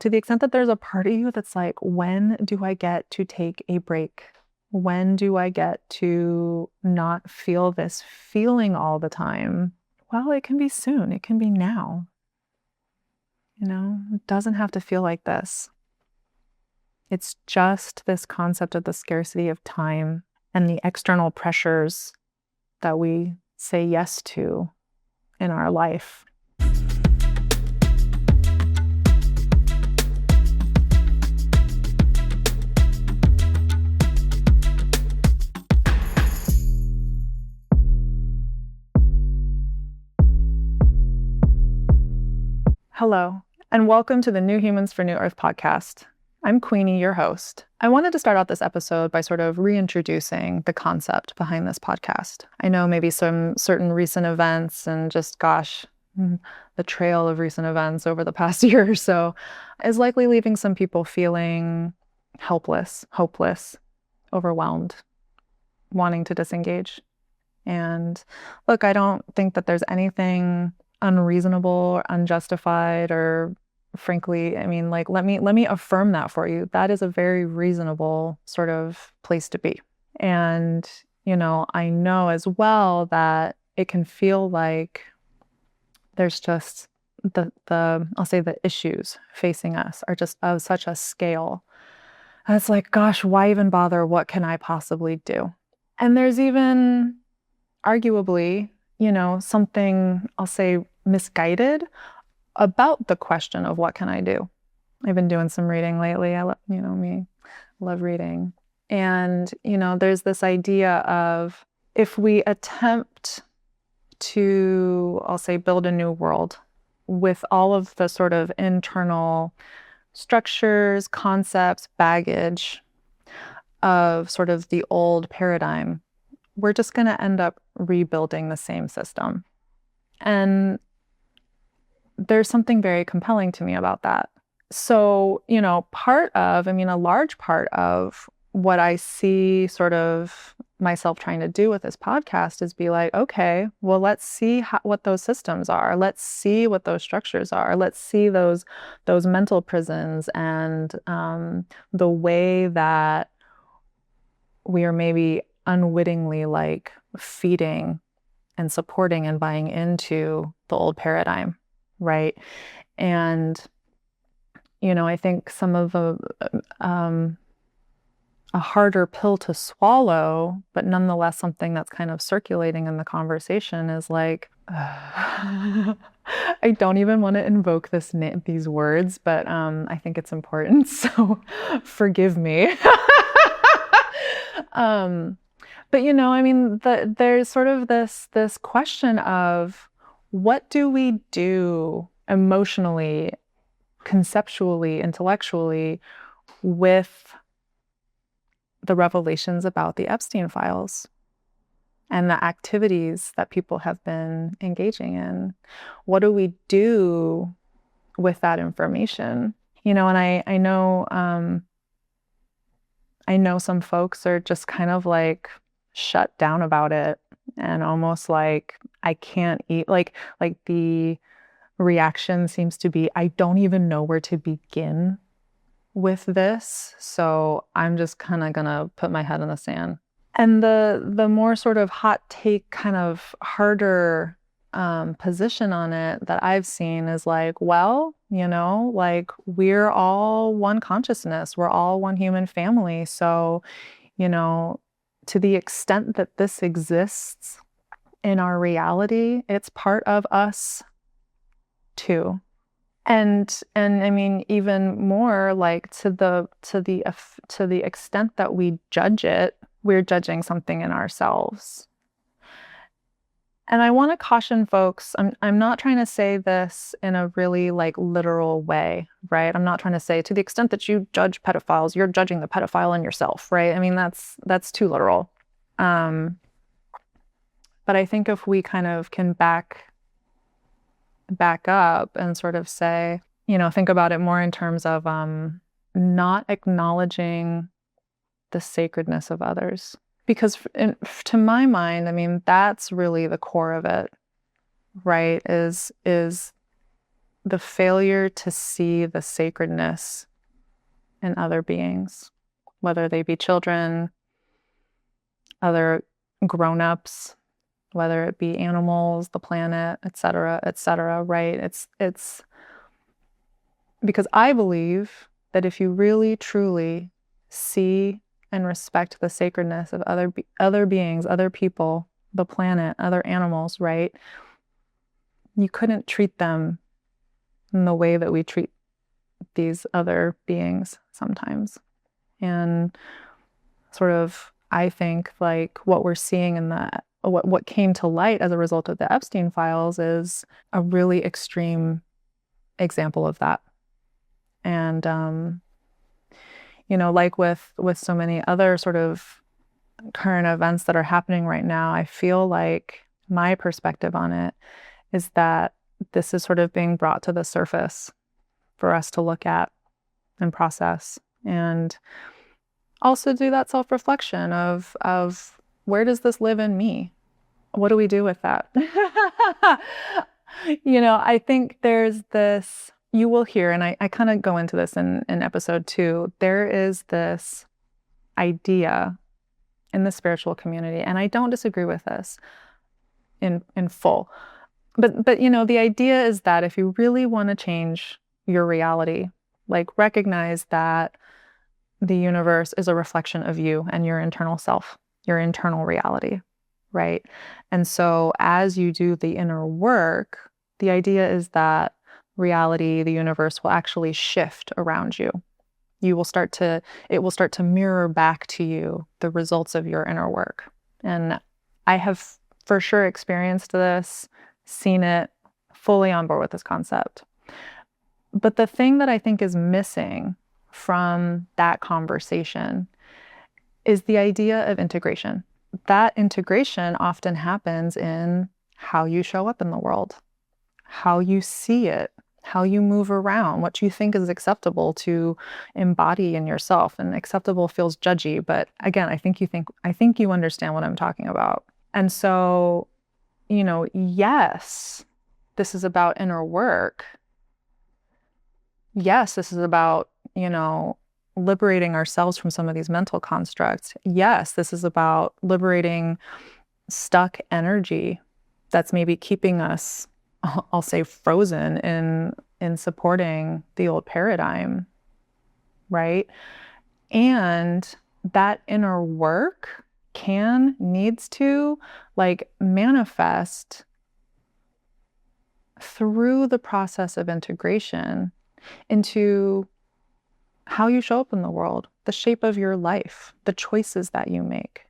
to the extent that there's a part of you that's like, when do I get to take a break? When do I get to not feel this feeling all the time? Well, it can be soon. It can be now. It doesn't have to feel like this. It's just this concept of the scarcity of time and the external pressures that we say yes to in our life. Hello, and welcome to the New Humans for New Earth podcast. I'm Queenie, your host. I wanted to start out this episode by sort of reintroducing the concept behind this podcast. I know maybe some certain recent events and just, the trail of recent events over the past year or so is likely leaving some people feeling helpless, hopeless, overwhelmed, wanting to disengage. And look, I don't think that there's anything unreasonable or unjustified or frankly, let me affirm that for you. That is a very reasonable sort of place to be. And, I know as well that it can feel like there's just I'll say the issues facing us are just of such a scale. And it's like, gosh, why even bother? What can I possibly do? And there's even arguably, something I'll say misguided about the question of what can I do? I've been doing some reading lately. I love reading. And, there's this idea of if we attempt to, I'll say, build a new world with all of the sort of internal structures, concepts, baggage of sort of the old paradigm, we're just going to end up rebuilding the same system. And there's something very compelling to me about that. So, a large part of what I see sort of myself trying to do with this podcast is be like, okay, well, let's see what those systems are. Let's see what those structures are. Let's see those mental prisons and the way that we are maybe unwittingly like feeding and supporting and buying into the old paradigm, right? And, I think some of a harder pill to swallow, but nonetheless something that's kind of circulating in the conversation is like, I don't even want to invoke these words, but I think it's important, so forgive me. But there's sort of this question of what do we do emotionally, conceptually, intellectually with the revelations about the Epstein files and the activities that people have been engaging in? What do we do with that information? And I know some folks are just kind of like shut down about it and almost like I can't eat, like the reaction seems to be, I don't even know where to begin with this. So I'm just kind of gonna put my head in the sand. And the more sort of hot take, kind of harder position on it that I've seen is like, well, like we're all one consciousness, we're all one human family. So, to the extent that this exists in our reality, it's part of us too. And even more like to the extent that we judge it, we're judging something in ourselves. And I want to caution folks, I'm not trying to say this in a really like literal way, right? I'm not trying to say to the extent that you judge pedophiles, you're judging the pedophile in yourself, right? That's too literal. But I think if we kind of can back up and sort of say, think about it more in terms of not acknowledging the sacredness of others. Because to my mind, that's really the core of it, right? Is the failure to see the sacredness in other beings, whether they be children, other grown-ups, whether it be animals, the planet, et cetera, right? It's because I believe that if you really truly see and respect the sacredness of other beings, other people, the planet, other animals, right? You couldn't treat them in the way that we treat these other beings sometimes. And sort of, I think, like what we're seeing in what came to light as a result of the Epstein files is a really extreme example of that. And like with so many other sort of current events that are happening right now, I feel like my perspective on it is that this is sort of being brought to the surface for us to look at and process, and also do that self-reflection of where does this live in me? What do we do with that? I think there's this, you will hear, and I kind of go into this in episode 2, there is this idea in the spiritual community, and I don't disagree with this in full. But the idea is that if you really want to change your reality, like recognize that the universe is a reflection of you and your internal self, your internal reality, right? And so as you do the inner work, the idea is that reality, the universe will actually shift around you. It will start to mirror back to you the results of your inner work. And I have for sure experienced this, seen it, fully on board with this concept. But the thing that I think is missing from that conversation is the idea of integration. That integration often happens in how you show up in the world, how you see it, how you move around, what you think is acceptable to embody in yourself. And acceptable feels judgy, but again, I think you understand what I'm talking about. And so, yes, this is about inner work. Yes, this is about, liberating ourselves from some of these mental constructs. Yes, this is about liberating stuck energy that's maybe keeping us, I'll say, frozen in supporting the old paradigm, right? And that inner work needs to manifest through the process of integration into how you show up in the world, the shape of your life, the choices that you make.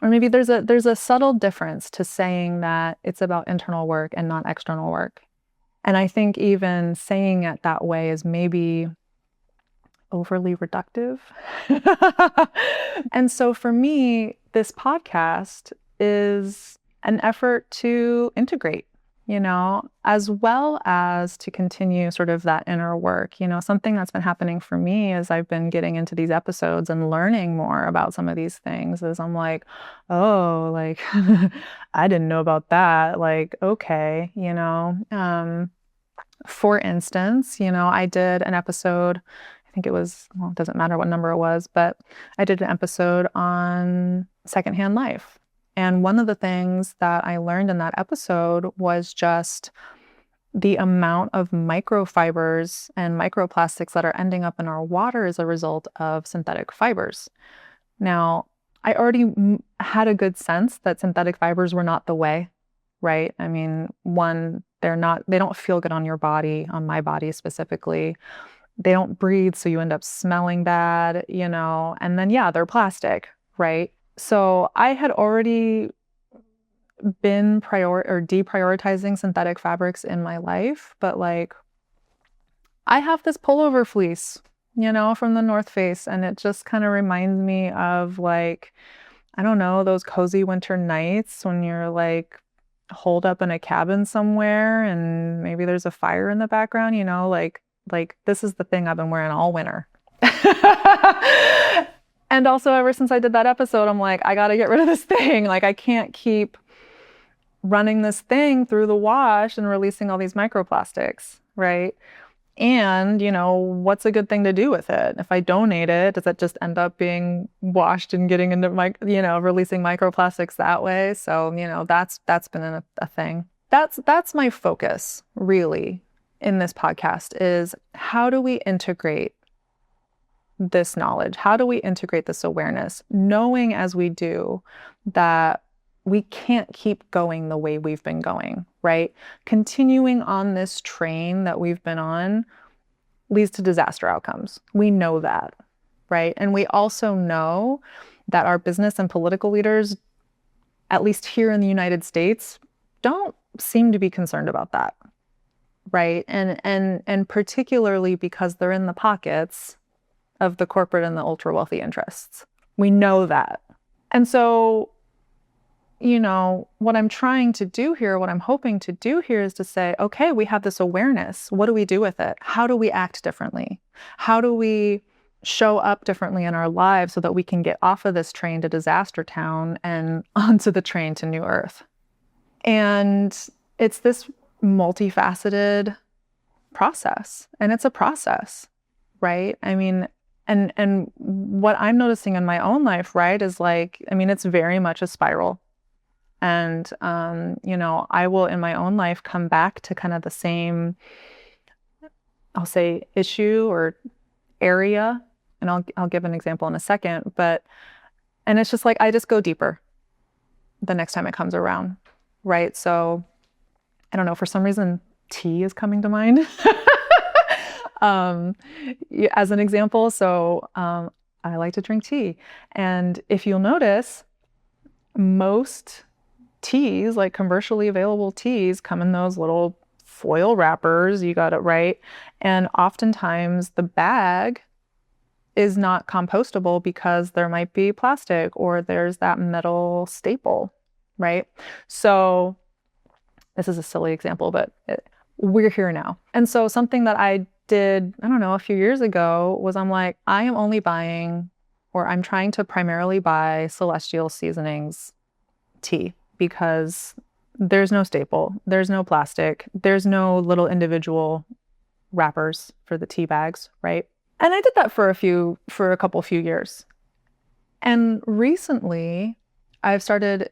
Or maybe there's a subtle difference to saying that it's about internal work and not external work. And I think even saying it that way is maybe overly reductive. And so for me, this podcast is an effort to integrate, as well as to continue sort of that inner work. Something that's been happening for me as I've been getting into these episodes and learning more about some of these things is I'm like, oh, like, I didn't know about that. Like, okay, for instance, I did an episode, I think it was, well, it doesn't matter what number it was, but I did an episode on secondhand life. And one of the things that I learned in that episode was just the amount of microfibers and microplastics that are ending up in our water as a result of synthetic fibers. Now, I already had a good sense that synthetic fibers were not the way, right? I mean, one, they don't feel good on your body, on my body specifically. They don't breathe, so you end up smelling bad, and then, yeah, they're plastic, right? So I had already been deprioritizing synthetic fabrics in my life, but I have this pullover fleece, from the North Face, and it just kind of reminds me of I don't know, those cozy winter nights when you're holed up in a cabin somewhere and maybe there's a fire in the background, this is the thing I've been wearing all winter. And also, ever since I did that episode, I'm like, I got to get rid of this thing. I can't keep running this thing through the wash and releasing all these microplastics. right? And, what's a good thing to do with it? If I donate it, does it just end up being washed and getting into releasing microplastics that way? So, that's been a thing. That's my focus really in this podcast is how do we integrate this knowledge? How do we integrate this awareness, knowing as we do that we can't keep going the way we've been going, right? Continuing on this train that we've been on leads to disaster outcomes. We know that, right? And we also know that our business and political leaders, at least here in the United States, don't seem to be concerned about that, right? And particularly because they're in the pockets of the corporate and the ultra wealthy interests. We know that. And so, what I'm trying to do here, what I'm hoping to do here is to say, okay, we have this awareness. What do we do with it? How do we act differently? How do we show up differently in our lives so that we can get off of this train to disaster town and onto the train to new earth? And it's this multifaceted process, and it's a process, right? I mean, and what I'm noticing in my own life, right, is it's very much a spiral. And, I will in my own life come back to kind of the same, I'll say, issue or area. And I'll give an example in a second, and it's just I just go deeper the next time it comes around, right? So I don't know, for some reason, tea is coming to mind. As an example. So I like to drink tea. And if you'll notice, most teas, like commercially available teas, come in those little foil wrappers. You got it right. And oftentimes the bag is not compostable because there might be plastic or there's that metal staple, right? So this is a silly example, but we're here now. And so something that I did, I don't know, a few years ago was I am only buying, or I'm trying to primarily buy Celestial Seasonings tea because there's no staple, there's no plastic, there's no little individual wrappers for the tea bags, right? And I did that for a few years. And recently I've started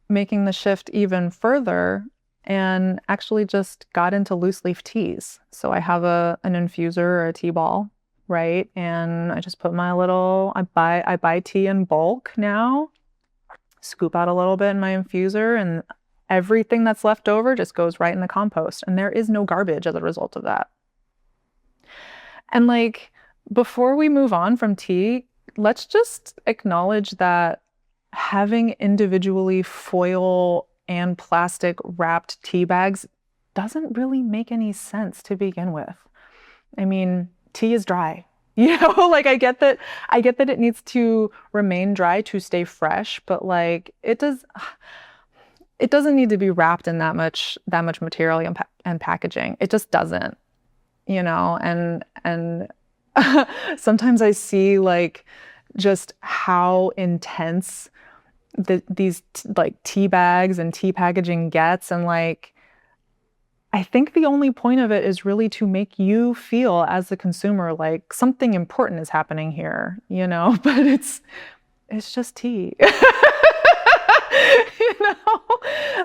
making the shift even further and actually just got into loose leaf teas. So I have an infuser or a tea ball, right? And I just put I buy tea in bulk now, scoop out a little bit in my infuser, and everything that's left over just goes right in the compost. And there is no garbage as a result of that. And before we move on from tea, let's just acknowledge that having individually foil and plastic wrapped tea bags doesn't really make any sense to begin with. I mean, tea is dry. I get that it needs to remain dry to stay fresh, but it doesn't need to be wrapped in that much material and packaging. It just doesn't, and sometimes I see just how intense these tea bags and tea packaging gets, and I think the only point of it is really to make you feel as the consumer like something important is happening here, but it's just tea.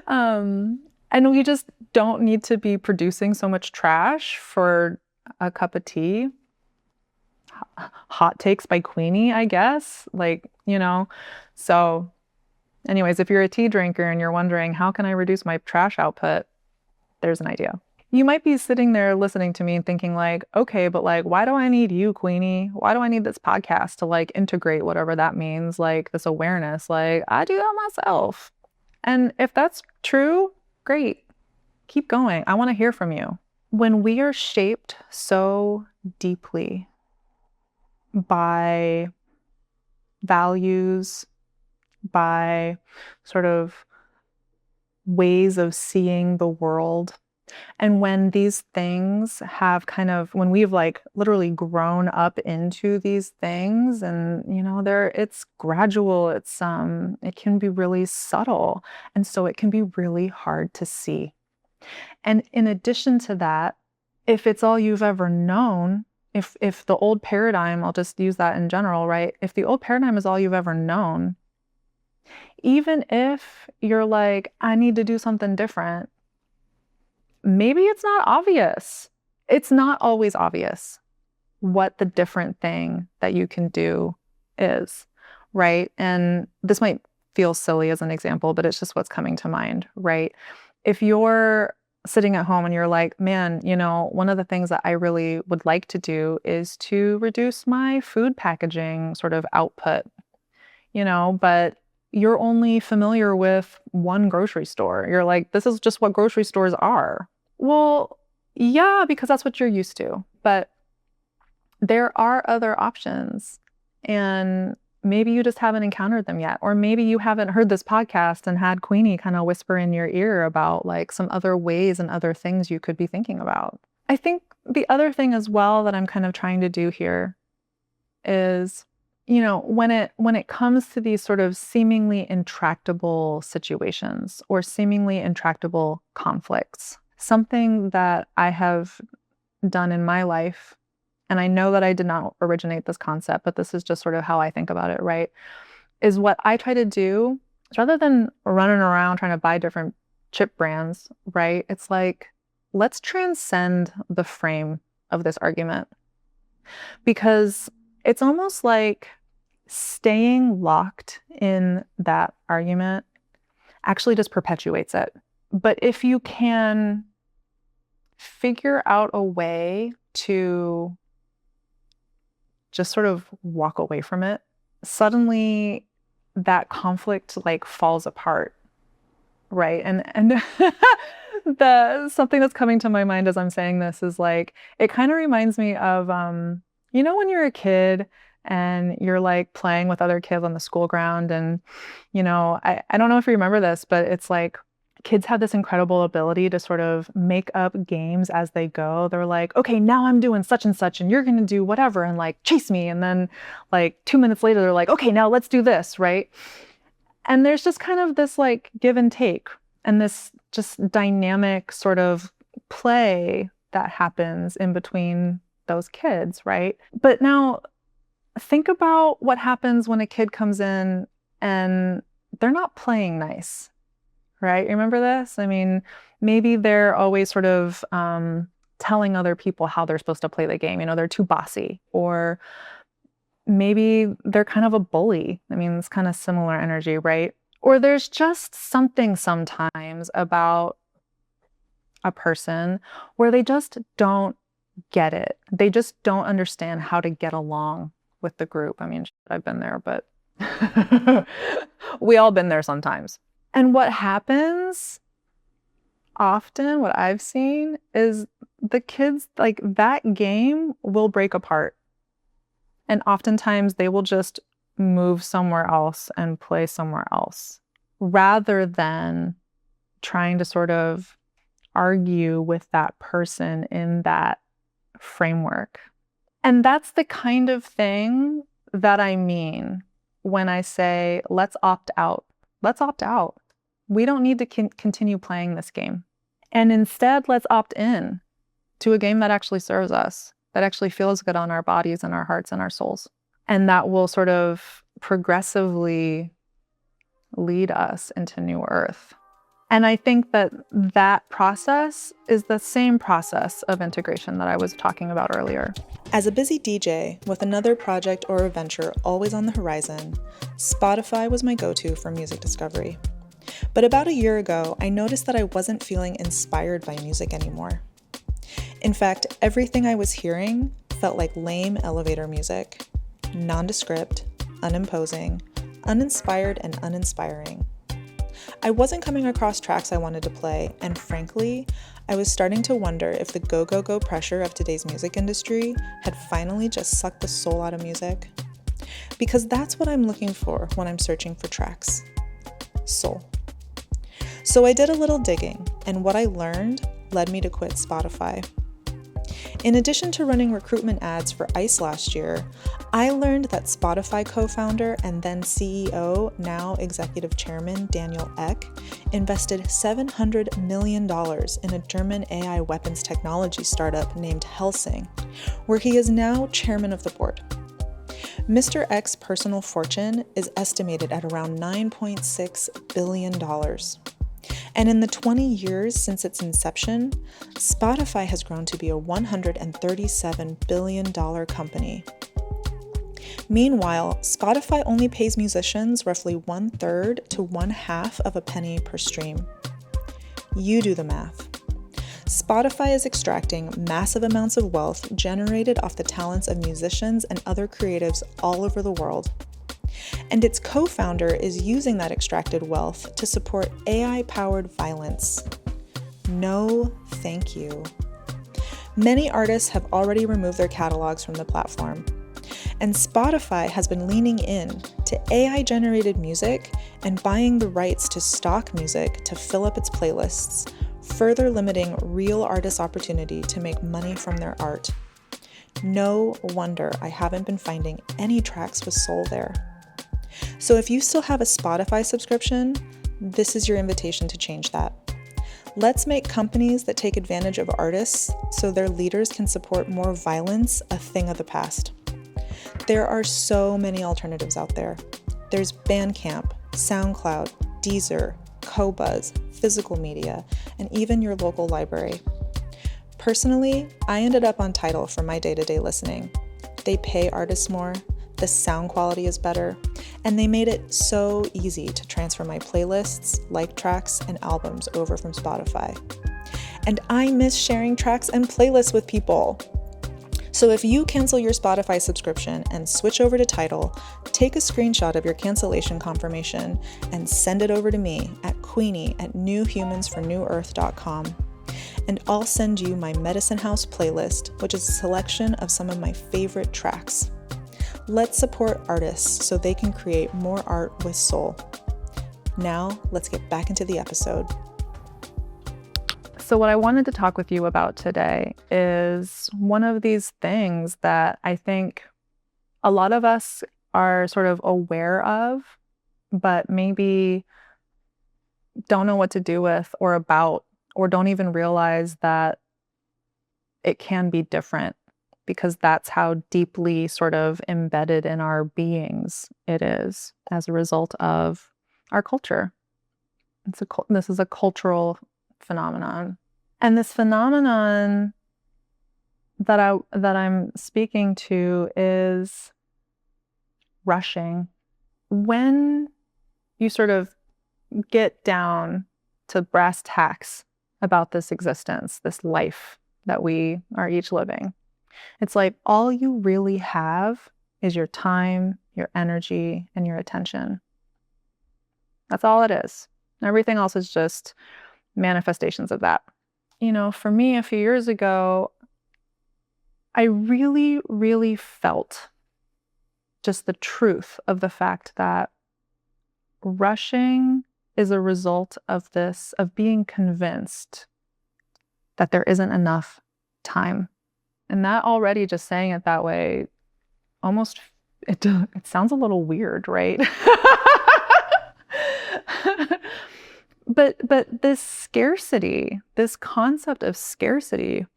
And we just don't need to be producing so much trash for a cup of tea. Hot takes by Queenie, I guess. So anyways, if you're a tea drinker and you're wondering, how can I reduce my trash output? There's an idea. You might be sitting there listening to me and thinking okay, but why do I need you, Queenie? Why do I need this podcast to integrate whatever that means, this awareness? I do that myself. And if that's true, great. Keep going. I want to hear from you. When we are shaped so deeply by values, by sort of ways of seeing the world, and when these things have when we've literally grown up into these things, and it's gradual, it can be really subtle, and so it can be really hard to see. And in addition to that, if it's all you've ever known, if the old paradigm, I'll just use that in general, right? If the old paradigm is all you've ever known, even if you're like, I need to do something different, maybe it's not obvious. It's not always obvious what the different thing that you can do is, right? And this might feel silly as an example, but it's just what's coming to mind, right? If you're sitting at home and you're like, man, one of the things that I really would like to do is to reduce my food packaging sort of output, but you're only familiar with one grocery store. You're like, this is just what grocery stores are. Well, yeah, because that's what you're used to. But there are other options, and maybe you just haven't encountered them yet. Or maybe you haven't heard this podcast and had Queenie kind of whisper in your ear about like some other ways and other things you could be thinking about. I think the other thing as well that I'm kind of trying to do here is, when it comes to these sort of seemingly intractable situations or seemingly intractable conflicts, something that I have done in my life, and I know that I did not originate this concept, but this is just sort of how I think about it, right? Is what I try to do, rather than running around trying to buy different chip brands, right? It's like, let's transcend the frame of this argument. Because it's almost like staying locked in that argument actually just perpetuates it. But if you can figure out a way to just sort of walk away from it, suddenly that conflict like falls apart, right? And something that's coming to my mind as I'm saying this is like, it kind of reminds me of when you're a kid and you're like playing with other kids on the school ground, and I don't know if you remember this, but it's like kids have this incredible ability to sort of make up games as they go. They're like, okay, now I'm doing such and such and you're going to do whatever and like chase me. And then like 2 minutes later, they're like, okay, now let's do this, right? And there's just kind of this like give and take and this just dynamic sort of play that happens in between those kids, right? But now think about what happens when a kid comes in and they're not playing nice. Right? Remember this? I mean, maybe they're always sort of telling other people how they're supposed to play the game. They're too bossy, or maybe they're kind of a bully. I mean, it's kind of similar energy, right? Or there's just something sometimes about a person where they just don't get it. They just don't understand how to get along with the group. I mean, I've been there, but we all been there sometimes. And what happens often, what I've seen, is the kids, like that game will break apart. And oftentimes they will just move somewhere else and play somewhere else, rather than trying to sort of argue with that person in that framework. And that's the kind of thing that I mean when I say, let's opt out. Let's opt out. We don't need to continue playing this game. And instead, let's opt in to a game that actually serves us, that actually feels good on our bodies and our hearts and our souls. And that will sort of progressively lead us into new earth. And I think that that process is the same process of integration that I was talking about earlier. As a busy DJ with another project or adventure always on the horizon, Spotify was my go-to for music discovery. But about a year ago, I noticed that I wasn't feeling inspired by music anymore. In fact, everything I was hearing felt like lame elevator music, nondescript, unimposing, uninspired, and uninspiring. I wasn't coming across tracks I wanted to play, and frankly, I was starting to wonder if the go pressure of today's music industry had finally just sucked the soul out of music. Because that's what I'm looking for when I'm searching for tracks. Soul. So I did a little digging, and what I learned led me to quit Spotify. In addition to running recruitment ads for ICE last year, I learned that Spotify co-founder and then CEO, now executive chairman Daniel Ek, invested $700 million in a German AI weapons technology startup named Helsing, where he is now chairman of the board. Mr. Ek's personal fortune is estimated at around $9.6 billion. And in the 20 years since its inception, Spotify has grown to be a $137 billion company. Meanwhile, Spotify only pays musicians roughly 1/3 to 1/2 of a penny per stream. You do the math. Spotify is extracting massive amounts of wealth generated off the talents of musicians and other creatives all over the world. And its co-founder is using that extracted wealth to support AI-powered violence. No, thank you. Many artists have already removed their catalogs from the platform. And Spotify has been leaning in to AI-generated music and buying the rights to stock music to fill up its playlists, further limiting real artists' opportunity to make money from their art. No wonder I haven't been finding any tracks with soul there. So if you still have a Spotify subscription, this is your invitation to change that. Let's make companies that take advantage of artists so their leaders can support more violence a thing of the past. There are so many alternatives out there. There's Bandcamp, SoundCloud, Deezer, Qobuz, physical media, and even your local library. Personally, I ended up on Tidal for my day-to-day listening. They pay artists more, the sound quality is better, and they made it so easy to transfer my playlists, like tracks, and albums over from Spotify. And I miss sharing tracks and playlists with people. So if you cancel your Spotify subscription and switch over to Tidal, take a screenshot of your cancellation confirmation and send it over to me at Queenie@newhumansfornewearth.com. And I'll send you my Medicine House playlist, which is a selection of some of my favorite tracks. Let's support artists so they can create more art with soul. Now, let's get back into the episode. So what I wanted to talk with you about today is one of these things that I think a lot of us are sort of aware of, but maybe don't know what to do with or about, or don't even realize that it can be different, because that's how deeply sort of embedded in our beings it is as a result of our culture. This is a cultural phenomenon. And this phenomenon that I'm speaking to is rushing. When you sort of get down to brass tacks about this existence, this life that we are each living, it's like all you really have is your time, your energy, and your attention. That's all it is. Everything else is just manifestations of that. You know, for me, a few years ago, I really, really felt just the truth of the fact that rushing is a result of this, of being convinced that there isn't enough time. And that already, just saying it that way, almost, it sounds a little weird, right? But this scarcity, this concept of scarcity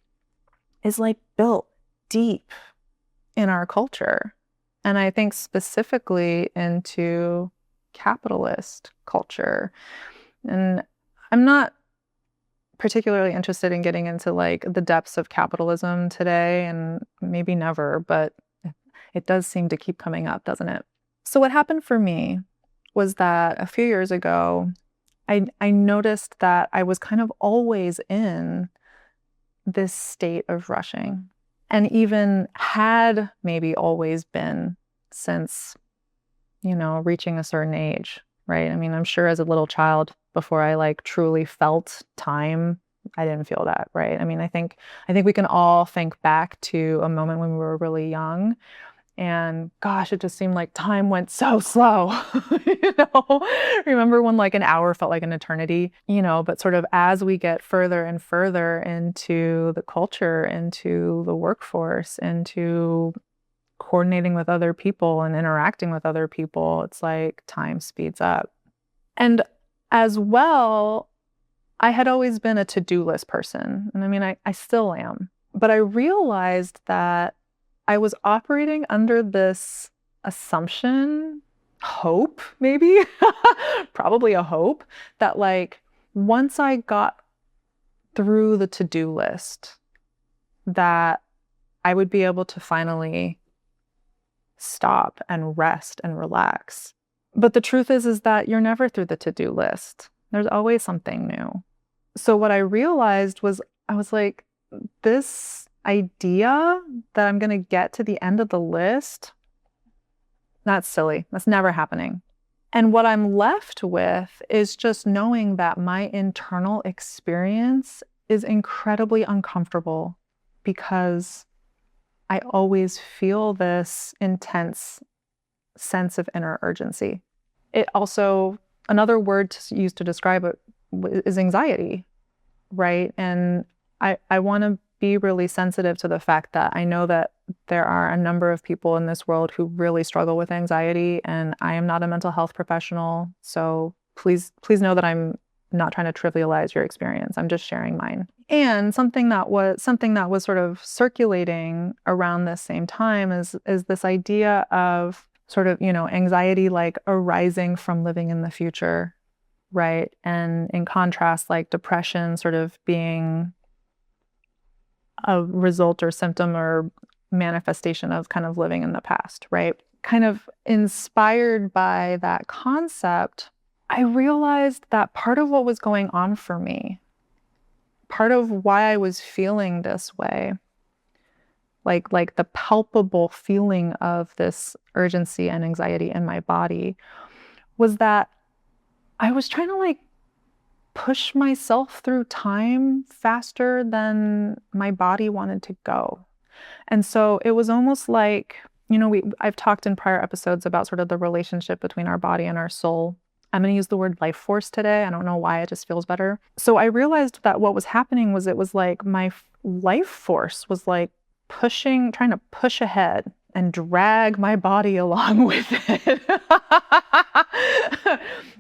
is like built deep in our culture. And I think specifically into capitalist culture. And I'm not particularly interested in getting into like the depths of capitalism today, and maybe never, but it does seem to keep coming up, doesn't it? So what happened for me was that a few years ago, I noticed that I was kind of always in this state of rushing, and even had maybe always been since, reaching a certain age, right? I mean, I'm sure as a little child, before I like truly felt time, I didn't feel that, right? I mean, I think we can all think back to a moment when we were really young And gosh, it just seemed like time went so slow. Remember when like an hour felt like an eternity, but sort of as we get further and further into the culture, into the workforce, into coordinating with other people and interacting with other people, it's like time speeds up. And as well, I had always been a to-do list person. And I mean, I still am. But I realized that I was operating under this assumption, hope, maybe, probably a hope, that like once I got through the to-do list, that I would be able to finally stop and rest and relax. But the truth is that you're never through the to-do list. There's always something new. So what I realized was, I was like, this idea that I'm going to get to the end of the list, that's silly. That's never happening. And what I'm left with is just knowing that my internal experience is incredibly uncomfortable because I always feel this intense sense of inner urgency. It also, another word to use to describe it is anxiety, right? And I want to be really sensitive to the fact that I know that there are a number of people in this world who really struggle with anxiety, and I am not a mental health professional. So please know that I'm not trying to trivialize your experience. I'm just sharing mine. And something that was sort of circulating around this same time is this idea of sort of, anxiety like arising from living in the future, right? And in contrast, like depression sort of being a result or symptom or manifestation of kind of living in the past, right? Kind of inspired by that concept, I realized that part of what was going on for me, part of why I was feeling this way, like the palpable feeling of this urgency and anxiety in my body, was that I was trying to like push myself through time faster than my body wanted to go. And so it was almost like, I've talked in prior episodes about sort of the relationship between our body and our soul. I'm going to use the word life force today. I don't know why, it just feels better. So I realized that what was happening was, it was like my life force was like trying to push ahead and drag my body along with it.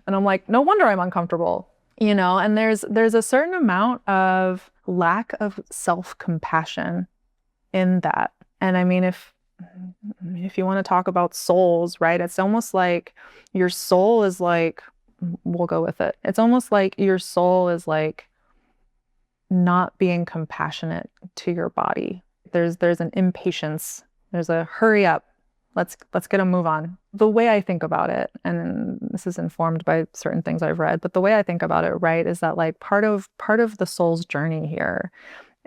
And I'm like, no wonder I'm uncomfortable. And there's a certain amount of lack of self-compassion in that. And I mean, if you want to talk about souls, right? It's almost like your soul is like, we'll go with it. It's almost like your soul is like not being compassionate to your body. There's an impatience. There's a hurry up. Let's get a move on. The way I think about it, and this is informed by certain things I've read, but the way I think about it, right, is that like part of the soul's journey here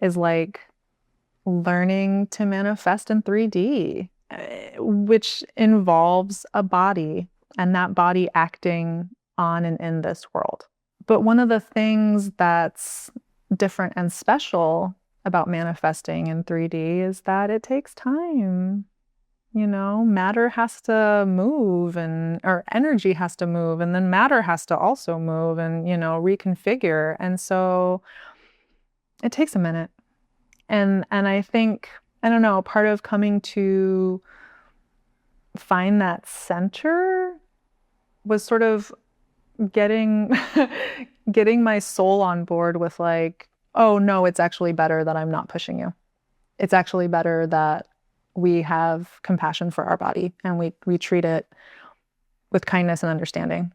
is like learning to manifest in 3D, which involves a body and that body acting on and in this world. But one of the things that's different and special about manifesting in 3D is that it takes time. Matter has to move, or energy has to move, and then matter has to also move and, reconfigure. And so it takes a minute. And I think, I don't know, part of coming to find that center was sort of getting my soul on board with like, oh no, it's actually better that I'm not pushing you. It's actually better that we have compassion for our body and we treat it with kindness and understanding,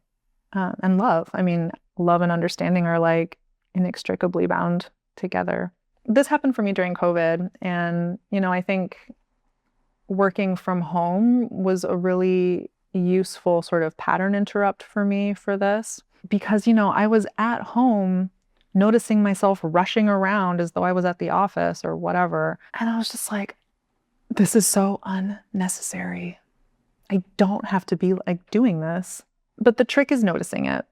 and love. I mean, love and understanding are like inextricably bound together. This happened for me during COVID. And, I think working from home was a really useful sort of pattern interrupt for me for this, because, I was at home noticing myself rushing around as though I was at the office or whatever. And I was just like, this is so unnecessary. I don't have to be like doing this. But the trick is noticing it.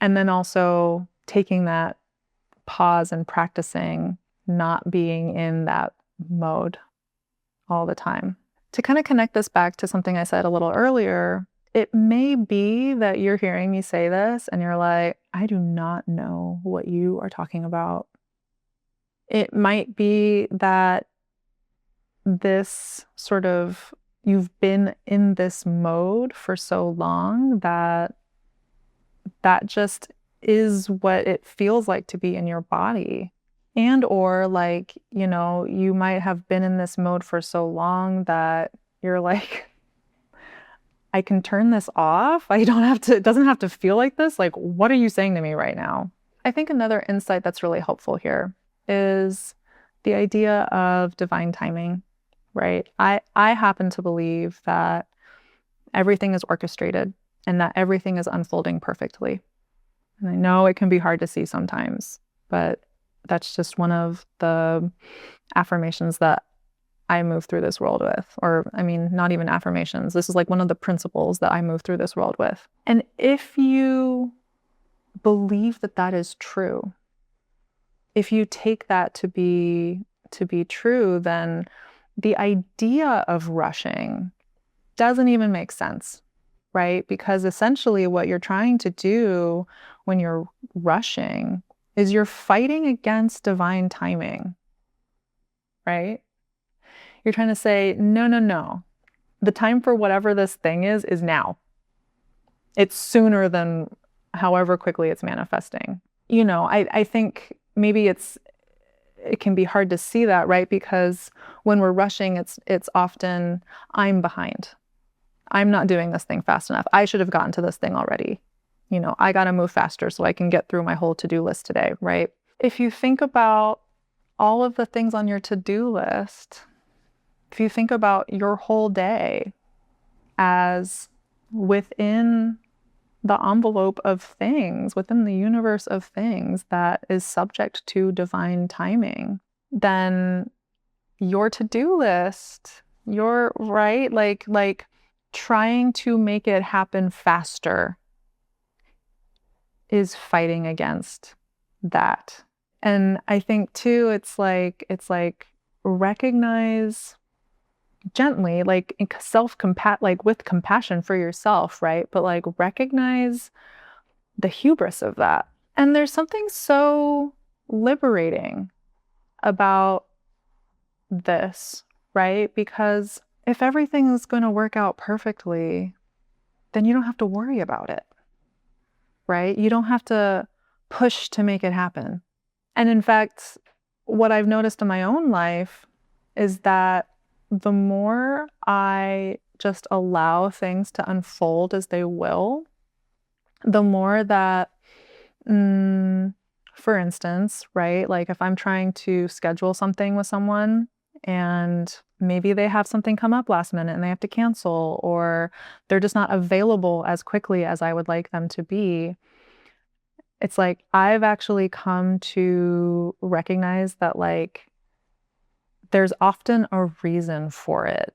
And then also taking that pause and practicing not being in that mode all the time. To kind of connect this back to something I said a little earlier, it may be that you're hearing me say this and you're like, I do not know what you are talking about. It might be that this sort of, you've been in this mode for so long that that just is what it feels like to be in your body. And or like, you might have been in this mode for so long that you're like, I can turn this off. I don't have to, it doesn't have to feel like this. Like, what are you saying to me right now? I think another insight that's really helpful here is the idea of divine timing, right? I happen to believe that everything is orchestrated and that everything is unfolding perfectly. And I know it can be hard to see sometimes, but that's just one of the affirmations that I move through this world with. Or, I mean, not even affirmations. This is like one of the principles that I move through this world with. And if you believe that that is true, if you take that to be true, then the idea of rushing doesn't even make sense, right? Because essentially what you're trying to do when you're rushing is you're fighting against divine timing, right? You're trying to say, no, no, no. The time for whatever this thing is now. It's sooner than however quickly it's manifesting. I think maybe it can be hard to see that, right? Because when we're rushing, it's often, I'm behind. I'm not doing this thing fast enough. I should have gotten to this thing already. I got to move faster so I can get through my whole to-do list today, right? If you think about all of the things on your to-do list, if you think about your whole day as within the envelope of things, within the universe of things that is subject to divine timing, then your to-do list, you're right, like trying to make it happen faster is fighting against that. And I think too, it's like recognize gently, like like with compassion for yourself, right? But like recognize the hubris of that. And there's something so liberating about this, right? Because if everything is going to work out perfectly, then you don't have to worry about it, right? You don't have to push to make it happen. And in fact, what I've noticed in my own life is that the more I just allow things to unfold as they will, the more that, for instance, right, like if I'm trying to schedule something with someone and maybe they have something come up last minute and they have to cancel, or they're just not available as quickly as I would like them to be, it's like I've actually come to recognize that like there's often a reason for it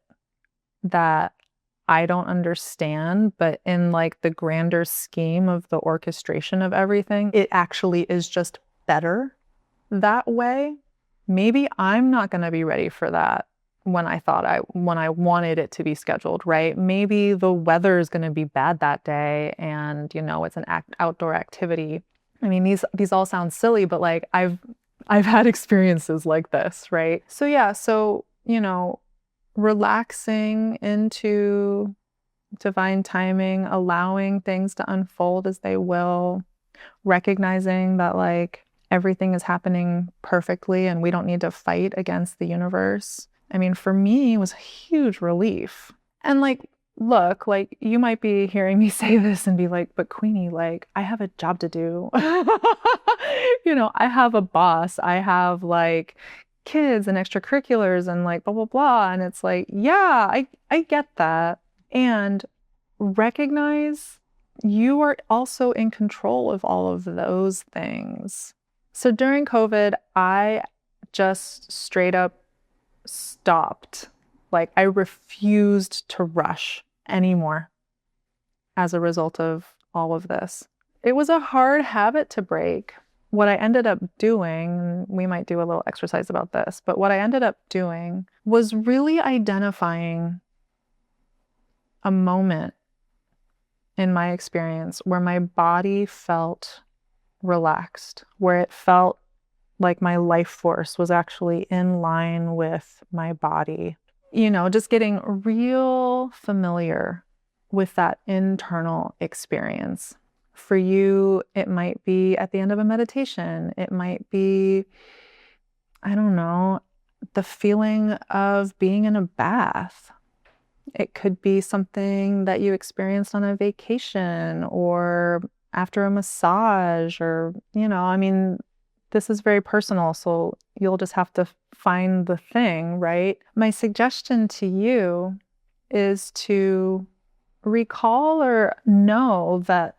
that I don't understand, but in like the grander scheme of the orchestration of everything, it actually is just better that way. Maybe I'm not going to be ready for that when I wanted it to be scheduled, right? Maybe the weather is going to be bad that day and it's an outdoor activity. I mean, these all sound silly, but like I've had experiences like this, right? So yeah, relaxing into divine timing, allowing things to unfold as they will, recognizing that like everything is happening perfectly and we don't need to fight against the universe. I mean, for me, it was a huge relief. And like, look, like you might be hearing me say this and be like, but Queenie, like I have a job to do. I have a boss. I have like kids and extracurriculars and like blah, blah, blah. And it's like, yeah, I get that. And recognize you are also in control of all of those things. So during COVID, I just straight up stopped. Like I refused to rush anymore as a result of all of this. It was a hard habit to break. what I ended up doing, we might do a little exercise about this, but what I ended up doing was really identifying a moment in my experience where my body felt relaxed, where it felt like my life force was actually in line with my body. Just getting real familiar with that internal experience. For you, it might be at the end of a meditation. It might be, I don't know, the feeling of being in a bath. It could be something that you experienced on a vacation or after a massage or, this is very personal. So you'll just have to find the thing, right? My suggestion to you is to recall or know that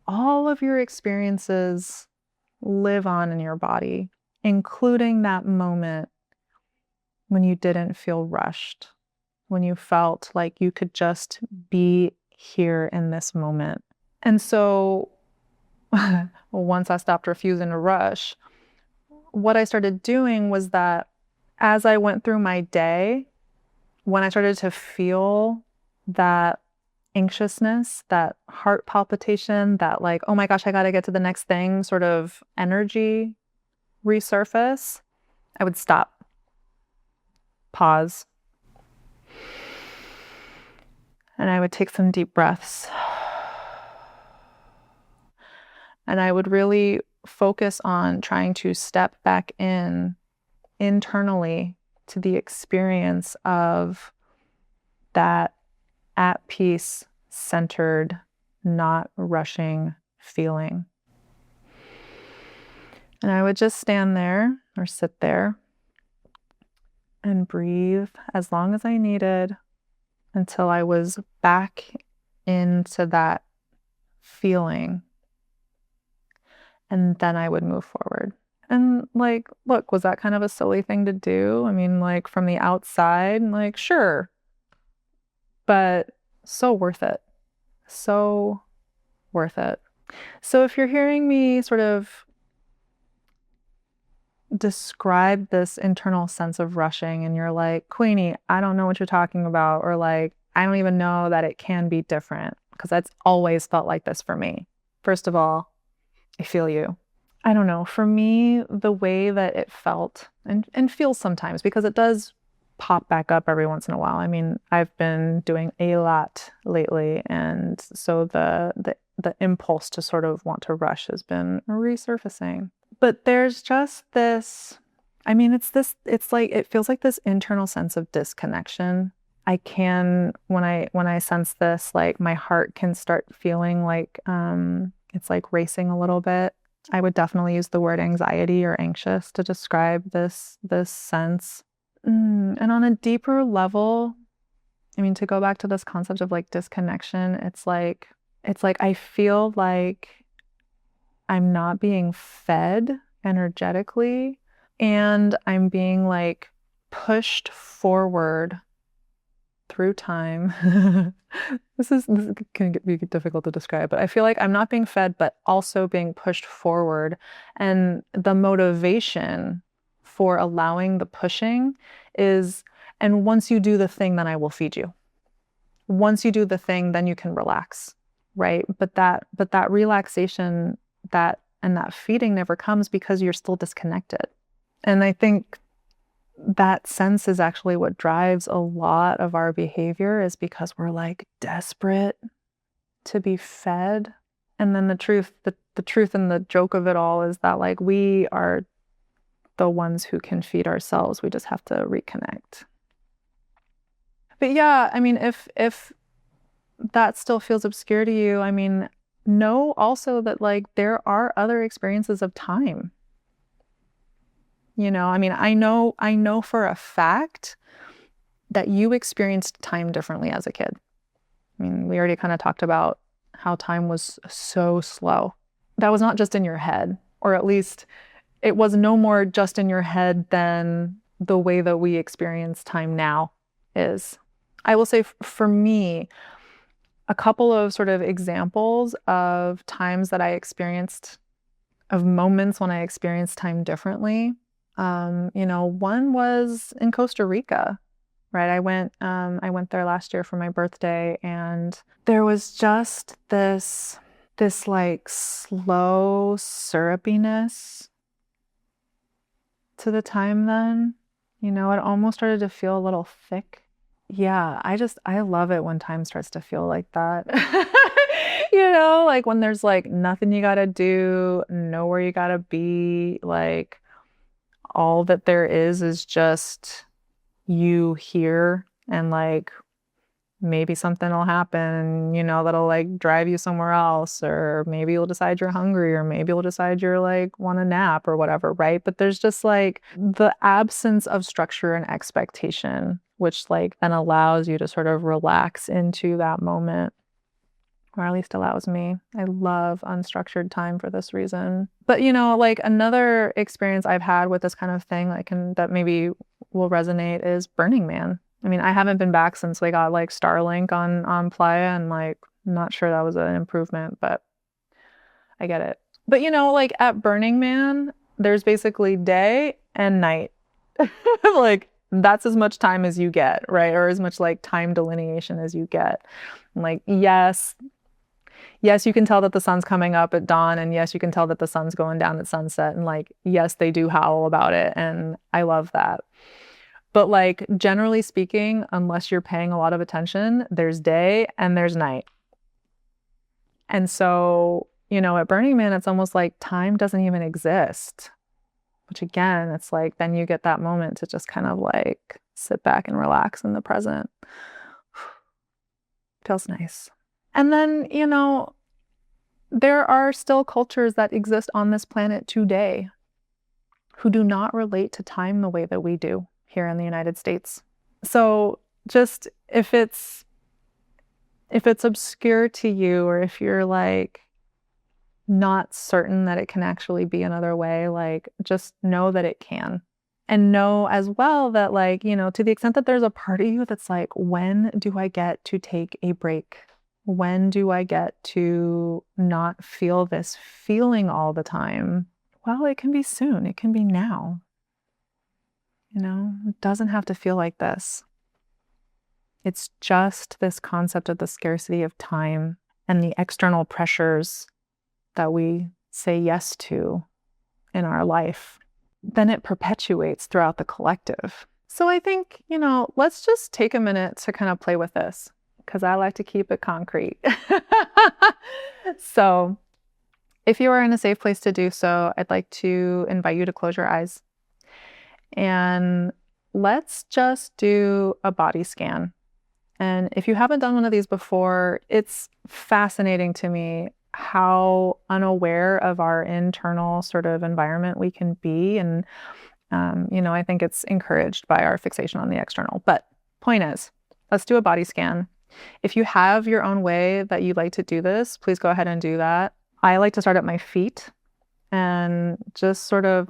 all of your experiences live on in your body, including that moment when you didn't feel rushed, when you felt like you could just be here in this moment. And so once I stopped refusing to rush, what I started doing was that as I went through my day, when I started to feel that anxiousness, that heart palpitation, that like, oh my gosh, I got to get to the next thing sort of energy resurface, I would stop, pause, and I would take some deep breaths. And I would really focus on trying to step back in internally to the experience of that at peace, centered, not rushing feeling. And I would just stand there or sit there and breathe as long as I needed until I was back into that feeling. And then I would move forward. And like, look, was that kind of a silly thing to do? I mean, like from the outside, like, sure, but so worth it. So worth it. So if you're hearing me sort of describe this internal sense of rushing and you're like, Queenie, I don't know what you're talking about, or like, I don't even know that it can be different, because that's always felt like this for me. First of all, I feel you. I don't know. For me, the way that it felt and feels sometimes, because it does pop back up every once in a while. I mean, I've been doing a lot lately, and so the impulse to sort of want to rush has been resurfacing. But there's just this, I mean, it's like, it feels like this internal sense of disconnection. I can, when I sense this, like my heart can start feeling like it's like racing a little bit. I would definitely use the word anxiety or anxious to describe this sense. And on a deeper level, I mean, to go back to this concept of like disconnection, it's like I feel like I'm not being fed energetically, and I'm being like pushed forward through time. This can be difficult to describe, but I feel like I'm not being fed, but also being pushed forward. And the motivation for allowing the pushing is, and once you do the thing, then I will feed you. Once you do the thing, then you can relax, right? But that relaxation, that feeding never comes because you're still disconnected. And I think that sense is actually what drives a lot of our behavior, is because we're like desperate to be fed. And then the truth and the joke of it all is that like we are the ones who can feed ourselves. We just have to reconnect. But yeah, I mean, if that still feels obscure to you, I mean, know also that like there are other experiences of time. I mean, I know for a fact that you experienced time differently as a kid. I mean, we already kind of talked about how time was so slow. That was not just in your head, or at least it was no more just in your head than the way that we experience time now is. I will say for me, a couple of sort of examples of times that I experienced of moments when I experienced time differently. One was in Costa Rica, right? I went there last year for my birthday, and there was just this like slow syrupiness to the time then. It almost started to feel a little thick. Yeah, I love it when time starts to feel like that. Like when there's like nothing you gotta do, nowhere you gotta be, like all that there is just you here, and like maybe something will happen, that'll like drive you somewhere else, or maybe you'll decide you're hungry, or maybe you'll decide you're like want a nap or whatever, right? But there's just like the absence of structure and expectation, which like then allows you to sort of relax into that moment, or at least allows me. I love unstructured time for this reason. But like another experience I've had with this kind of thing that maybe will resonate is Burning Man. I mean, I haven't been back since they got like Starlink on Playa, and like I'm not sure that was an improvement, but I get it. But like at Burning Man, there's basically day and night. Like that's as much time as you get, right? Or as much like time delineation as you get. And like, yes, you can tell that the sun's coming up at dawn, and yes, you can tell that the sun's going down at sunset, and like, yes, they do howl about it, and I love that. But like, generally speaking, unless you're paying a lot of attention, there's day and there's night. And so, at Burning Man, it's almost like time doesn't even exist, which again, it's like, then you get that moment to just kind of like sit back and relax in the present. Feels nice. And then, there are still cultures that exist on this planet today who do not relate to time the way that we do here in the United States. So just if it's obscure to you, or if you're like not certain that it can actually be another way, like just know that it can. And know as well that like, to the extent that there's a part of you that's like, when do I get to take a break? When do I get to not feel this feeling all the time? Well, it can be soon. It can be now. It doesn't have to feel like this. It's just this concept of the scarcity of time and the external pressures that we say yes to in our life. Then it perpetuates throughout the collective. So I think, let's just take a minute to kind of play with this, because I like to keep it concrete. So if you are in a safe place to do so, I'd like to invite you to close your eyes. And let's just do a body scan. And if you haven't done one of these before, it's fascinating to me how unaware of our internal sort of environment we can be. And, I think it's encouraged by our fixation on the external. But point is, let's do a body scan. If you have your own way that you'd like to do this, please go ahead and do that. I like to start at my feet and just sort of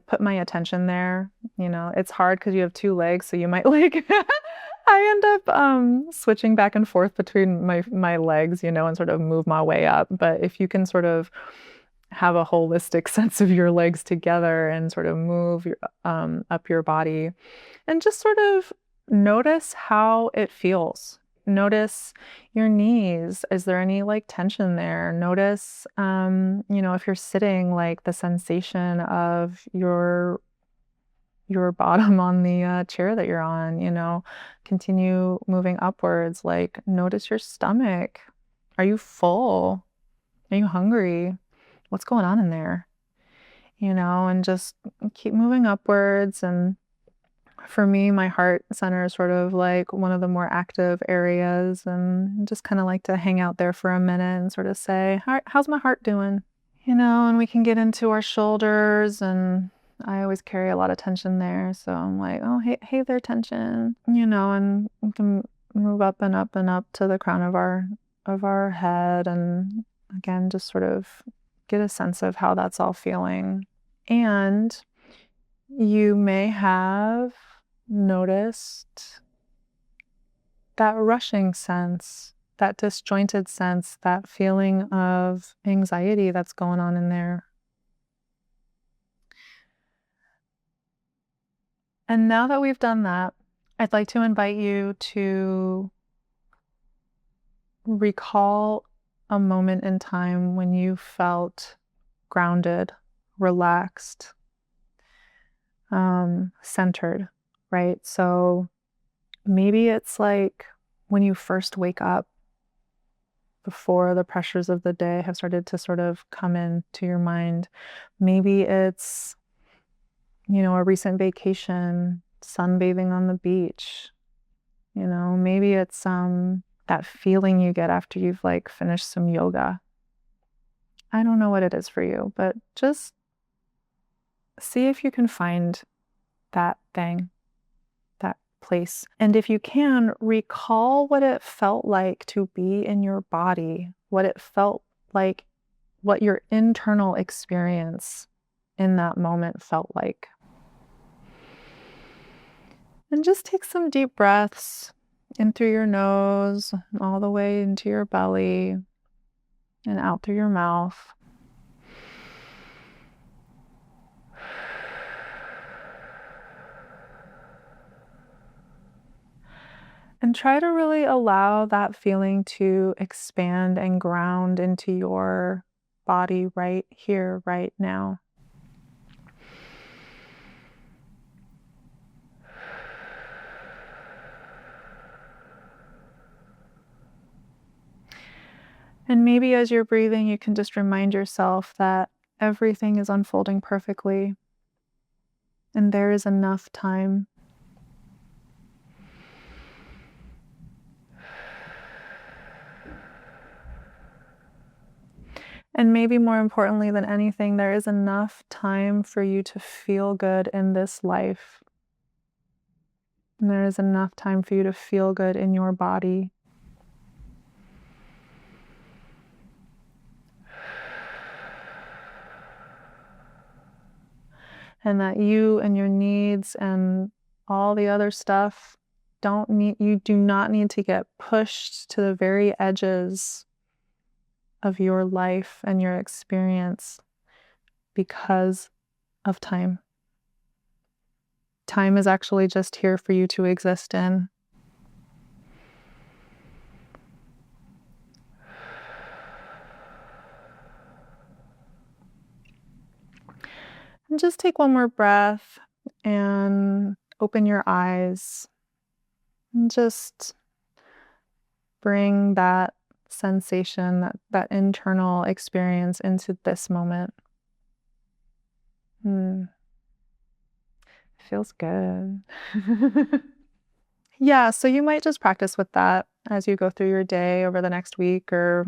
put my attention there. It's hard because you have two legs, so you might like, I end up switching back and forth between my legs, and sort of move my way up. But if you can sort of have a holistic sense of your legs together and sort of move up your body, and just sort of notice how it feels. Notice your knees. Is there any like tension there? Notice, if you're sitting, like the sensation of your bottom on the chair that you're on. Continue moving upwards. Like notice your stomach. Are you full? Are you hungry? What's going on in there? And just keep moving upwards. And for me, my heart center is sort of like one of the more active areas, and just kind of like to hang out there for a minute and sort of say, how's my heart doing? And we can get into our shoulders, and I always carry a lot of tension there. So I'm like, oh, hey there, tension, and we can move up and up and up to the crown of our head. And again, just sort of get a sense of how that's all feeling. And you may have noticed that rushing sense, that disjointed sense, that feeling of anxiety that's going on in there. And now that we've done that, I'd like to invite you to recall a moment in time when you felt grounded, relaxed, centered, right? So maybe it's like when you first wake up before the pressures of the day have started to sort of come into your mind. Maybe it's, a recent vacation, sunbathing on the beach. Maybe it's that feeling you get after you've like finished some yoga. I don't know what it is for you, but just see if you can find that thing, that place. And if you can, recall what it felt like to be in your body, what it felt like, what your internal experience in that moment felt like. And just take some deep breaths in through your nose, all the way into your belly, and out through your mouth. And try to really allow that feeling to expand and ground into your body right here, right now. And maybe as you're breathing, you can just remind yourself that everything is unfolding perfectly and there is enough time. And maybe more importantly than anything, there is enough time for you to feel good in this life. And there is enough time for you to feel good in your body. And that you and your needs and all the other stuff you do not need to get pushed to the very edges of your life and your experience because of time. Time is actually just here for you to exist in. And just take one more breath and open your eyes and just bring that sensation, that internal experience into this moment. Feels good. Yeah, so you might just practice with that as you go through your day over the next week, or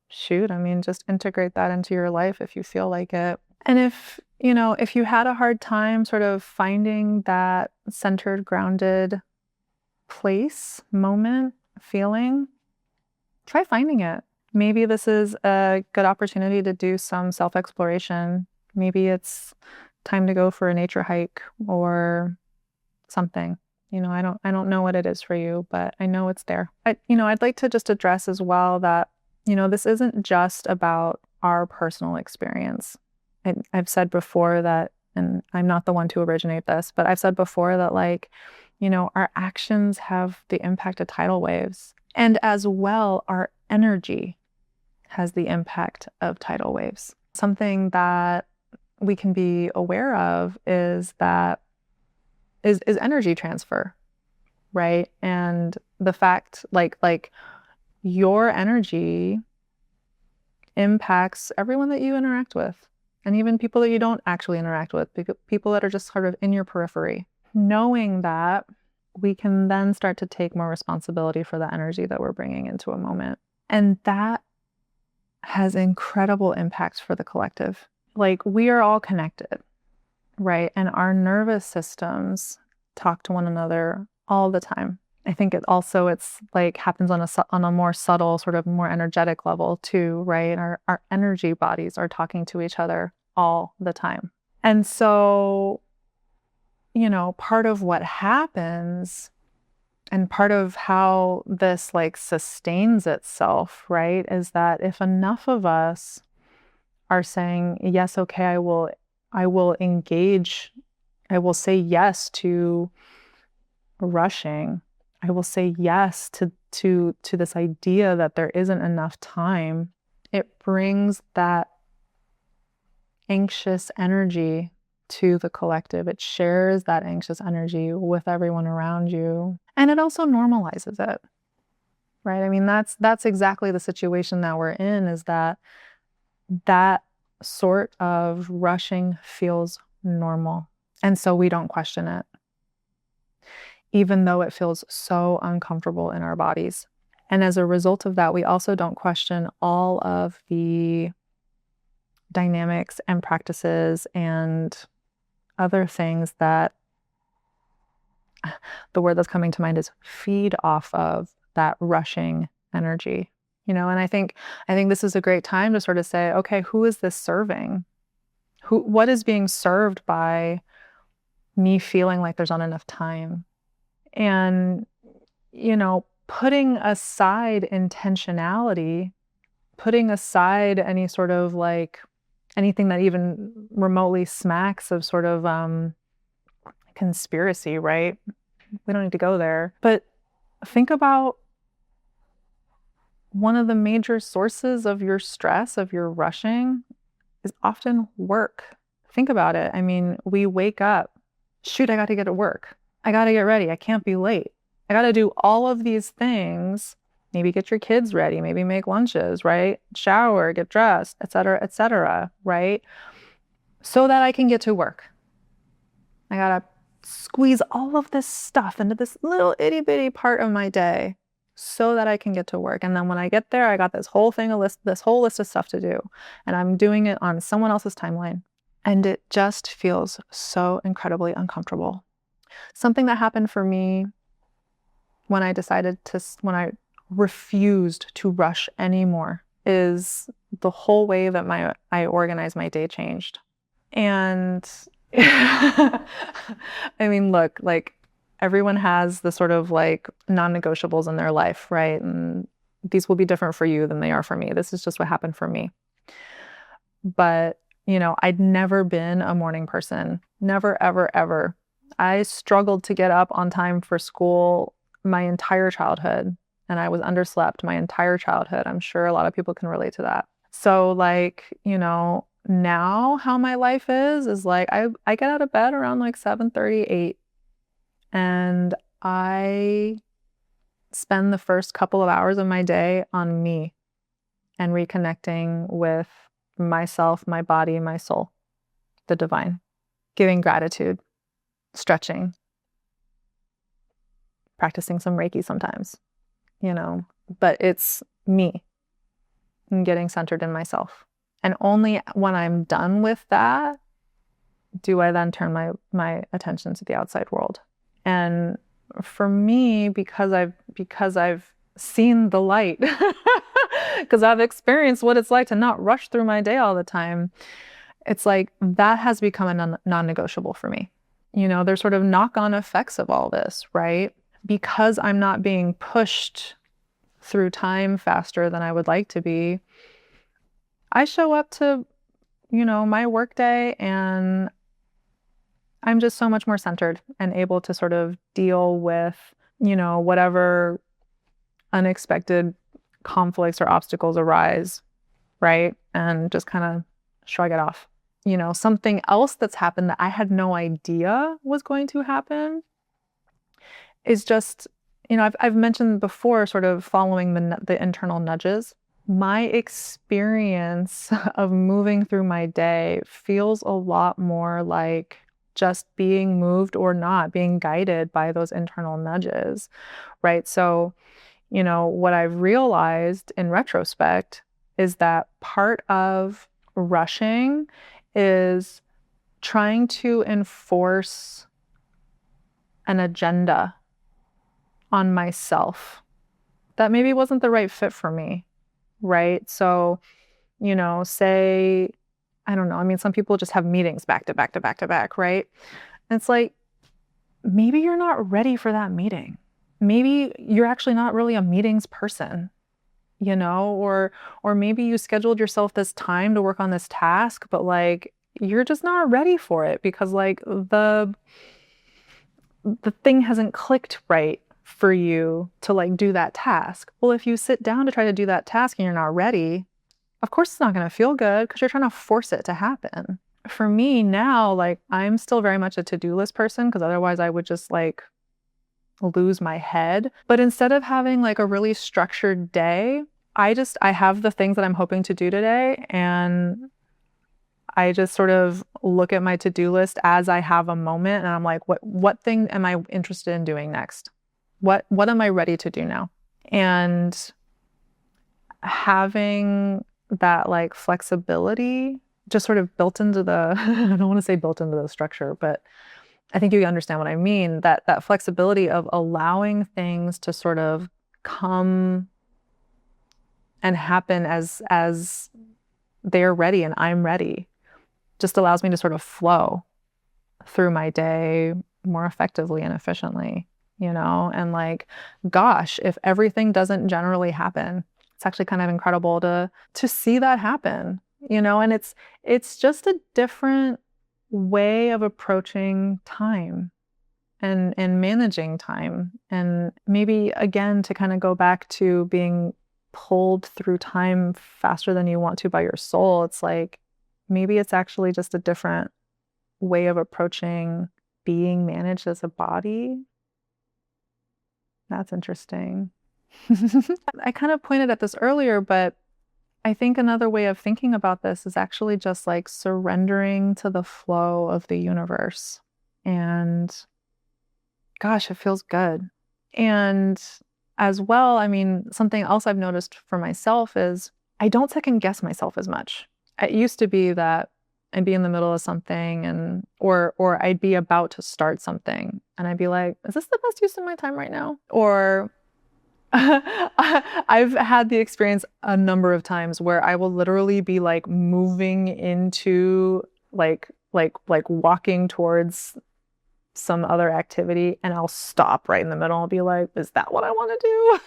just integrate that into your life if you feel like it. And if you had a hard time sort of finding that centered, grounded place, moment, feeling, try finding it. Maybe this is a good opportunity to do some self-exploration. Maybe it's time to go for a nature hike or something. I don't know what it is for you, but I know it's there. I'd like to just address as well that, this isn't just about our personal experience. I've said before that, and I'm not the one to originate this, but I've said before that our actions have the impact of tidal waves. And as well, our energy has the impact of tidal waves. Something that we can be aware of is energy transfer, right? And the fact like your energy impacts everyone that you interact with, and even people that you don't actually interact with, people that are just sort of in your periphery. Knowing that, we can then start to take more responsibility for the energy that we're bringing into a moment. And that has incredible impacts for the collective. Like, we are all connected, right? And our nervous systems talk to one another all the time. I think it's like happens on a more subtle, sort of more energetic level too, right? Our energy bodies are talking to each other all the time. And so, part of what happens and part of how this like sustains itself, right, is that if enough of us are saying, yes, okay, I will engage I will say yes to rushing. I will say yes to this idea that there isn't enough time. It brings that anxious energy to the collective. It shares that anxious energy with everyone around you. And it also normalizes it. Right? I mean, that's exactly the situation that we're in, is that sort of rushing feels normal. And so we don't question it, even though it feels so uncomfortable in our bodies. And as a result of that, we also don't question all of the dynamics and practices and other things that the word that's coming to mind is feed off of that rushing energy. And I think this is a great time to sort of say, okay, who is this serving? What is being served by me feeling like there's not enough time? And, putting aside intentionality, putting aside any sort of like anything that even remotely smacks of sort of conspiracy, right? We don't need to go there. But think about one of the major sources of your stress, of your rushing, is often work. Think about it. I mean, we wake up, shoot, I got to get to work. I got to get ready. I can't be late. I got to do all of these things. Maybe get your kids ready, maybe make lunches, right? Shower, get dressed, et cetera, right? So that I can get to work. I got to squeeze all of this stuff into this little itty bitty part of my day so that I can get to work. And then when I get there, I got this whole list of stuff to do. And I'm doing it on someone else's timeline. And it just feels so incredibly uncomfortable. Something that happened for me when I refused to rush anymore is the whole way that I organize my day changed. And I mean, look, like everyone has the sort of like non-negotiables in their life, right? And these will be different for you than they are for me. This is just what happened for me. But, I'd never been a morning person. Never, ever, ever. I struggled to get up on time for school my entire childhood, and I was underslept my entire childhood. I'm sure a lot of people can relate to that. So like, now how my life is like I get out of bed around like 7:38, and I spend the first couple of hours of my day on me and reconnecting with myself, my body, my soul, the divine, giving gratitude, stretching, practicing some Reiki sometimes, but it's me and getting centered in myself. And only when I'm done with that do I then turn my attention to the outside world. And for me, because I've seen the light, because I've experienced what it's like to not rush through my day all the time, it's like that has become a non-negotiable for me. There's sort of knock-on effects of all this, right? Because I'm not being pushed through time faster than I would like to be, I show up to, my workday and I'm just so much more centered and able to sort of deal with, whatever unexpected conflicts or obstacles arise, right? And just kind of shrug it off. Something else that's happened that I had no idea was going to happen is just, I've mentioned before sort of following the internal nudges. My experience of moving through my day feels a lot more like just being moved or not, being guided by those internal nudges, right? So, what I've realized in retrospect is that part of rushing is trying to enforce an agenda on myself that maybe wasn't the right fit for me, right? So, say, I don't know, I mean, some people just have meetings back to back to back to back, right? And it's like, maybe you're not ready for that meeting. Maybe you're actually not really a meetings person, or maybe you scheduled yourself this time to work on this task, but like, you're just not ready for it because like the thing hasn't clicked right for you to like do that task. Well, if you sit down to try to do that task and you're not ready, of course it's not going to feel good because you're trying to force it to happen. For me now, like I'm still very much a to-do list person because otherwise I would just like lose my head. But instead of having like a really structured day, I have the things that I'm hoping to do today, and I just sort of look at my to-do list as I have a moment, and I'm like, what thing am I interested in doing next? What am I ready to do now? And having that like flexibility just sort of built into the I don't want to say built into the structure, but I think you understand what I mean, that flexibility of allowing things to sort of come and happen as they're ready and I'm ready just allows me to sort of flow through my day more effectively and efficiently, and like, gosh, if everything doesn't generally happen, it's actually kind of incredible to see that happen, and it's just a different way of approaching time and managing time. And maybe again, to kind of go back to being pulled through time faster than you want to by your soul, it's like maybe it's actually just a different way of approaching being managed as a body. That's interesting. I kind of pointed at this earlier, but I think another way of thinking about this is actually just like surrendering to the flow of the universe. And gosh, it feels good. And as well, I mean, something else I've noticed for myself is I don't second guess myself as much. It used to be that I'd be in the middle of something or I'd be about to start something and I'd be like, is this the best use of my time right now? Or I've had the experience a number of times where I will literally be like moving into like walking towards some other activity and I'll stop right in the middle and be like, is that what I want to do?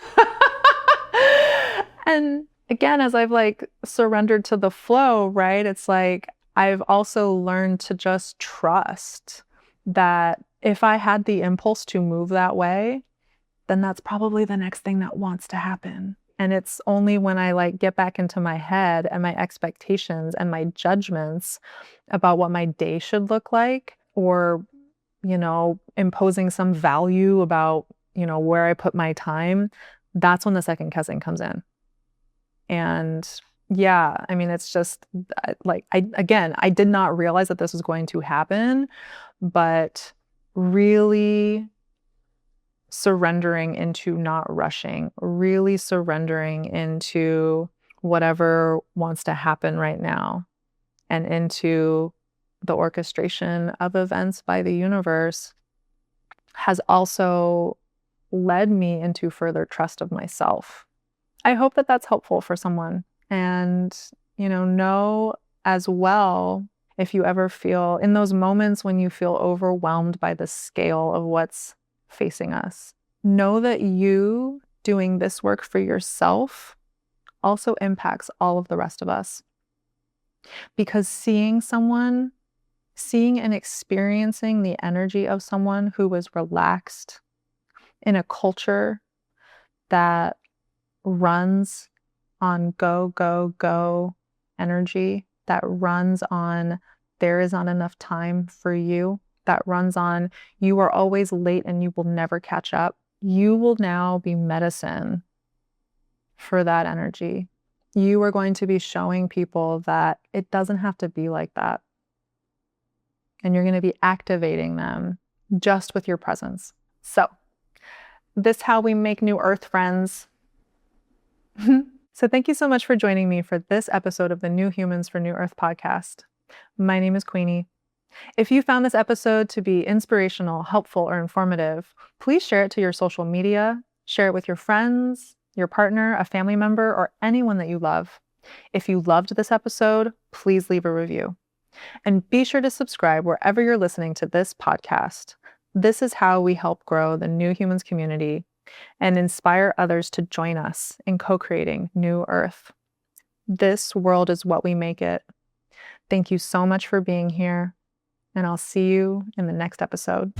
And again, as I've like surrendered to the flow, right? It's like I've also learned to just trust that if I had the impulse to move that way, then that's probably the next thing that wants to happen. And it's only when I like get back into my head and my expectations and my judgments about what my day should look like, or imposing some value about, where I put my time, that's when the second guessing comes in. And yeah, I mean, it's just like, I did not realize that this was going to happen, but really surrendering into not rushing, really surrendering into whatever wants to happen right now and into the orchestration of events by the universe has also led me into further trust of myself. I hope that that's helpful for someone. And, know as well, if you ever feel in those moments when you feel overwhelmed by the scale of what's facing us, know that you doing this work for yourself also impacts all of the rest of us. Because seeing and experiencing the energy of someone who was relaxed in a culture that runs on go, go, go energy, that runs on there is not enough time for you, that runs on you are always late and you will never catch up, you will now be medicine for that energy. You are going to be showing people that it doesn't have to be like that. And you're going to be activating them just with your presence. So, this is how we make new earth friends. So thank you so much for joining me for this episode of the New Humans for New Earth podcast. My name is Queenie. If you found this episode to be inspirational, helpful, or informative, please share it to your social media, share it with your friends, your partner, a family member, or anyone that you love. If you loved this episode, please leave a review. And be sure to subscribe wherever you're listening to this podcast. This is how we help grow the New Humans community and inspire others to join us in co-creating New Earth. This world is what we make it. Thank you so much for being here, and I'll see you in the next episode.